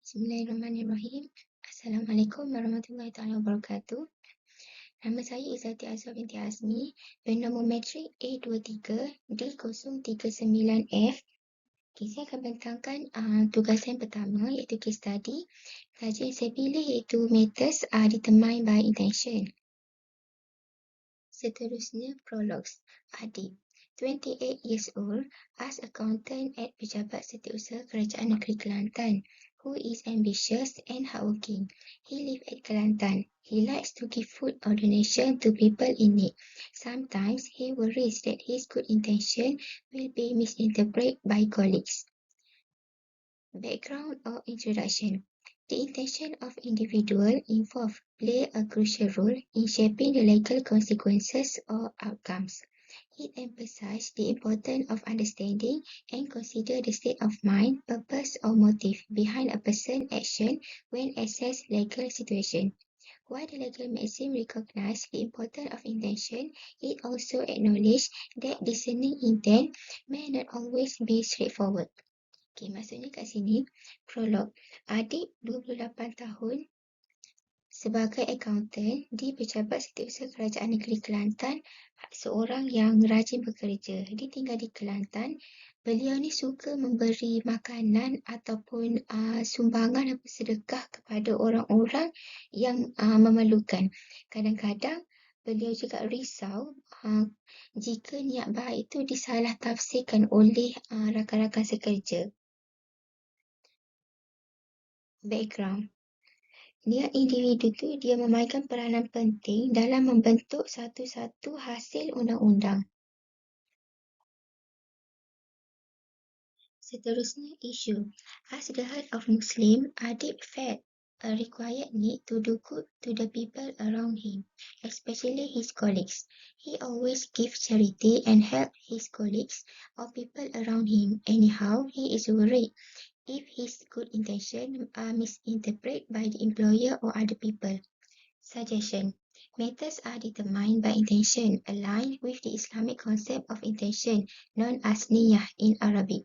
Bismillahirrahmanirrahim. Assalamualaikum warahmatullahi taala wabarakatuh. Nama saya Izzati Azhar binti Azmi, bernombor metrik A23D039F. Saya akan bentangkan tugasan pertama iaitu case study. Saja yang saya pilih iaitu matters determined by intention. Seterusnya, prologue. Adik, 28 years old, as accountant at Pejabat Setiausaha Kerajaan Negeri Kelantan, who is ambitious and hardworking. He lives at Kelantan. He likes to give food or donation to people in need. Sometimes he worries that his good intention will be misinterpreted by colleagues. Background or introduction. The intention of individual involved play a crucial role in shaping the legal consequences or outcomes. It emphasizes the importance of understanding and consider the state of mind, purpose or motive behind a person's action when assess legal situation. While the legal maxim recognizes the importance of intention, it also acknowledges that discerning intent may not always be straightforward. Maksudnya kat sini, prolog. Adik 28 tahun sebagai accountant di Pejabat Setiausaha Kerajaan Negeri Kelantan, seorang yang rajin bekerja. Dia tinggal di Kelantan. Beliau ni suka memberi makanan ataupun sumbangan atau sedekah kepada orang-orang yang memerlukan. Kadang-kadang beliau juga risau jika niat baik itu disalah tafsirkan oleh rakan-rakan sekerja. Background. Niat individu tu dia memainkan peranan penting dalam membentuk satu-satu hasil undang-undang. Seterusnya, isu. As the heart of Muslim, Adib felt a required need to do good to the people around him, especially his colleagues. He always gives charity and help his colleagues or people around him. Anyhow, he is worried if his good intentions are misinterpreted by the employer or other people. Suggestion. Matters are determined by intention, aligned with the Islamic concept of intention, known as niyah in Arabic.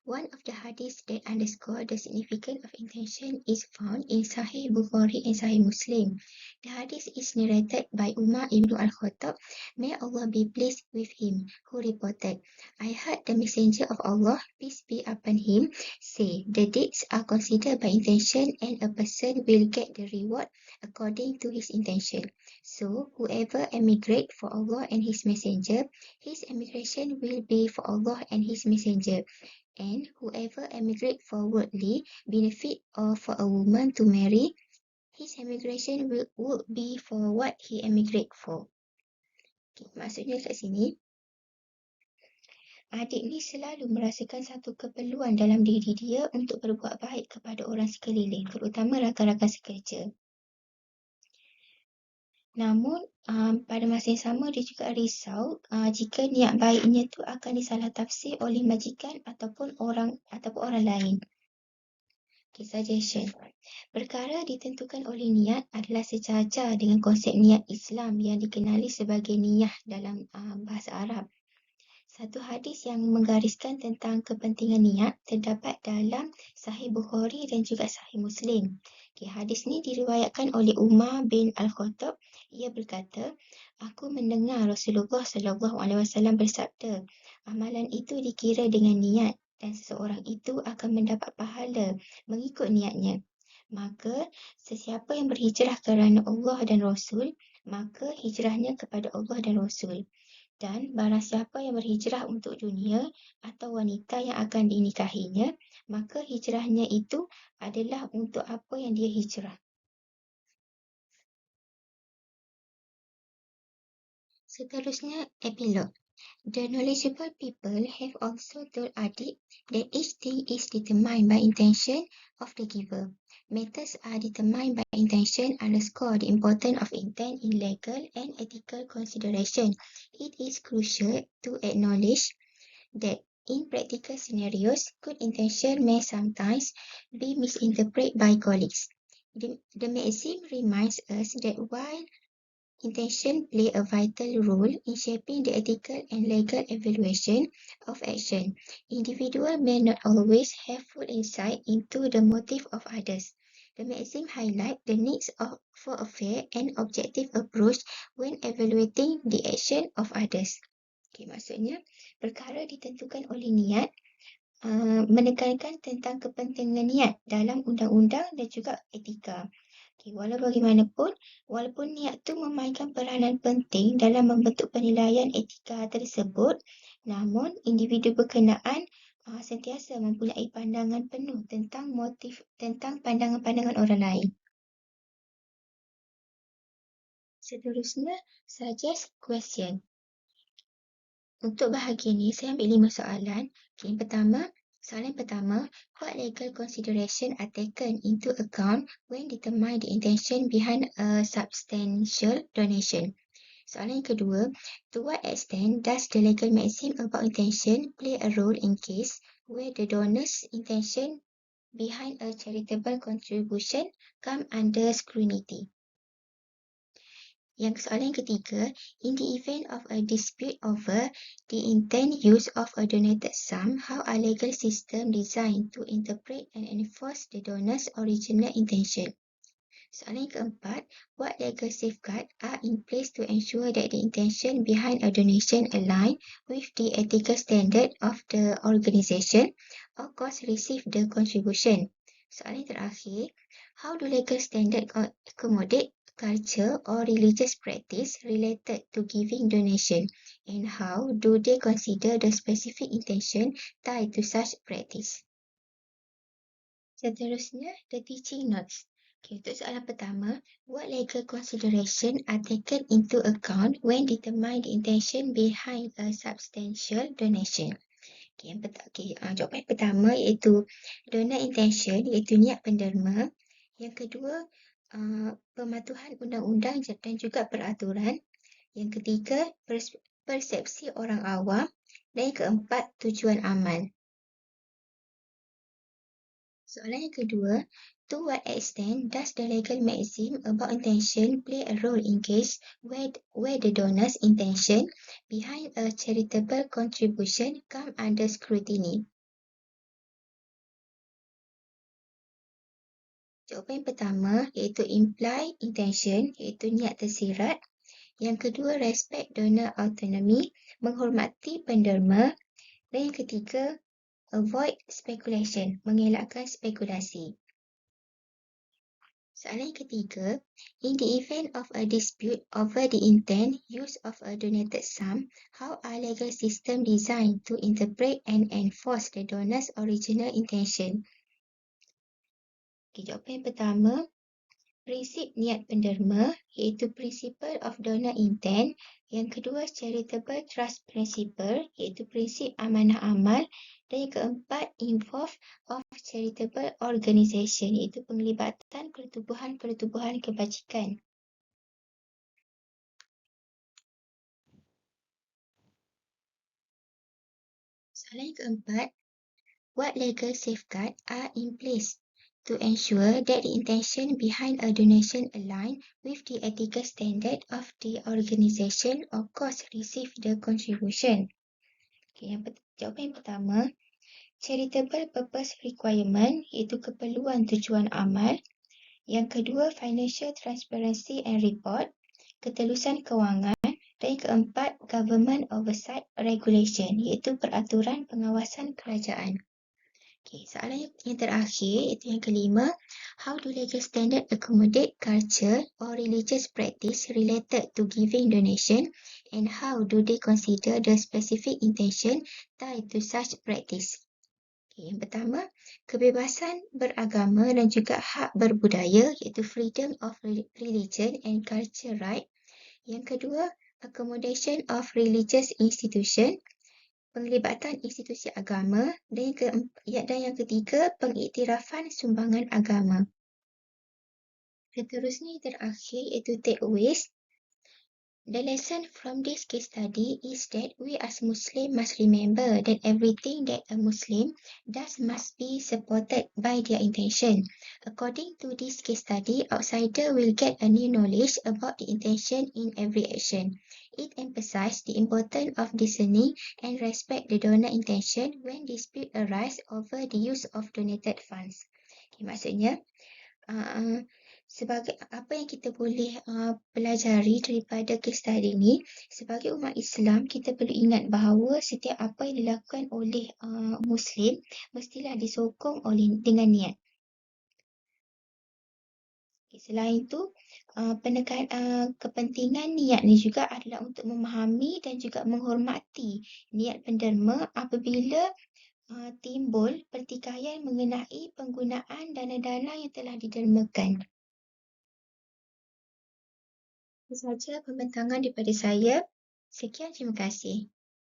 One of the hadiths that underscore the significance of intention is found in Sahih Bukhari and Sahih Muslim. The hadith is narrated by Umar ibn al-Khattab, may Allah be pleased with him, who reported, I heard the messenger of Allah, peace be upon him, say, the deeds are considered by intention and a person will get the reward according to his intention. So, whoever emigrates for Allah and his messenger, his emigration will be for Allah and his messenger. And whoever emigrate for worldly benefit or for a woman to marry, his emigration would be for what he emigrate for. Maksudnya kat sini, adik ni selalu merasakan satu keperluan dalam diri dia untuk berbuat baik kepada orang sekeliling, terutama rakan-rakan sekerja. Namun, pada masa yang sama dia juga risau jika niat baiknya tu akan disalah tafsir oleh majikan ataupun orang lain. Suggestion. Perkara ditentukan oleh niat adalah sejajar dengan konsep niat Islam yang dikenali sebagai niyah dalam bahasa Arab. Satu hadis yang menggariskan tentang kepentingan niat terdapat dalam Sahih Bukhari dan juga Sahih Muslim. Hadis ni diriwayatkan oleh Umar bin Al-Khattab. Ia berkata, aku mendengar Rasulullah SAW bersabda, amalan itu dikira dengan niat dan seseorang itu akan mendapat pahala mengikut niatnya. Maka, sesiapa yang berhijrah kerana Allah dan Rasul, maka hijrahnya kepada Allah dan Rasul. Dan barang siapa yang berhijrah untuk dunia atau wanita yang akan dinikahinya, maka hijrahnya itu adalah untuk apa yang dia hijrah. Seterusnya, epilog. The knowledgeable people have also told Adib that each thing is determined by intention of the giver. Matters are determined by intention underscore the importance of intent in legal and ethical consideration. It is crucial to acknowledge that in practical scenarios, good intention may sometimes be misinterpreted by colleagues. The maxim reminds us that while Intention play a vital role in shaping the ethical and legal evaluation of action. Individuals may not always have full insight into the motive of others. The maxim highlights the needs for a fair and objective approach when evaluating the action of others. Okay, maksudnya, perkara ditentukan oleh niat, menekankan tentang kepentingan niat dalam undang-undang dan juga etika. Okay, walau bagaimanapun, walaupun niat tu memainkan peranan penting dalam membentuk penilaian etika tersebut, namun individu berkenaan sentiasa mempunyai pandangan penuh tentang motif, tentang pandangan-pandangan orang lain. Seterusnya, suggest question. Untuk bahagian ni, saya ambil 5 soalan. Okay, soalan pertama, what legal consideration are taken into account when determine the intention behind a substantial donation? Soalan yang kedua, to what extent does the legal maxim about intention play a role in case where the donor's intention behind a charitable contribution come under scrutiny? Yang soalan yang ketiga, in the event of a dispute over the intent use of a donated sum, how are legal system designed to interpret and enforce the donor's original intention? Soalan yang keempat, what legal safeguards are in place to ensure that the intention behind a donation align with the ethical standard of the organisation or cause receive the contribution? Soalan yang terakhir, how do legal standards accommodate culture or religious practice related to giving donation, and how do they consider the specific intention tied to such practice? Seterusnya, the teaching notes. Okay, untuk soalan pertama, what legal consideration are taken into account when determine the intention behind a substantial donation? Okay, jawapan pertama iaitu donor intention, iaitu niat penderma. Yang kedua, pematuhan undang-undang dan juga peraturan. Yang ketiga, persepsi orang awam. Dan yang keempat, tujuan amal. Soalan yang kedua, to what extent does the legal maxim about intention play a role in case where the donor's intention behind a charitable contribution come under scrutiny? Jawapan yang pertama iaitu imply intention, iaitu niat tersirat. Yang kedua, respect donor autonomy, menghormati penderma. Dan yang ketiga, avoid speculation, mengelakkan spekulasi. Soalan yang ketiga, in the event of a dispute over the intent use of a donated sum, how are legal system designed to interpret and enforce the donor's original intention? Okay, jawapan yang pertama, prinsip niat penderma, iaitu principle of donor intent. Yang kedua, charitable trust principle, iaitu prinsip amanah amal. Dan yang keempat, involve of charitable organisation, iaitu penglibatan pertubuhan-pertubuhan kebajikan. Soalan yang keempat, what legal safeguards are in place to ensure that the intention behind a donation align with the ethical standard of the organisation or cause receive the contribution? Okay, jawapan yang pertama, charitable purpose requirement, iaitu keperluan tujuan amal. Yang kedua, financial transparency and report, ketelusan kewangan. Dan yang keempat, government oversight regulation, iaitu peraturan pengawasan kerajaan. Okay, soalan yang terakhir, iaitu yang kelima, how do legal standard accommodate culture or religious practice related to giving donation, and how do they consider the specific intention tied to such practice? Okay, yang pertama, kebebasan beragama dan juga hak berbudaya, iaitu freedom of religion and culture right. Yang kedua, accommodation of religious institution, penglibatan institusi agama. Dan yang ketiga, pengiktirafan sumbangan agama. Seterusnya yang terakhir iaitu takeaways. The lesson from this case study is that we as Muslim must remember that everything that a Muslim does must be supported by their intention. According to this case study, outsider will get a new knowledge about the intention in every action. It emphasizes the importance of discerning and respect the donor intention when dispute arise over the use of donated funds. Okay, maksudnya, uh, sebagai apa yang kita boleh pelajari daripada case study ni, sebagai umat Islam, kita perlu ingat bahawa setiap apa yang dilakukan oleh Muslim mestilah disokong oleh dengan niat. Selain itu, kepentingan niat ni juga adalah untuk memahami dan juga menghormati niat penderma apabila timbul pertikaian mengenai penggunaan dana-dana yang telah didermakan. Itu sahaja pembentangan daripada saya. Sekian, terima kasih.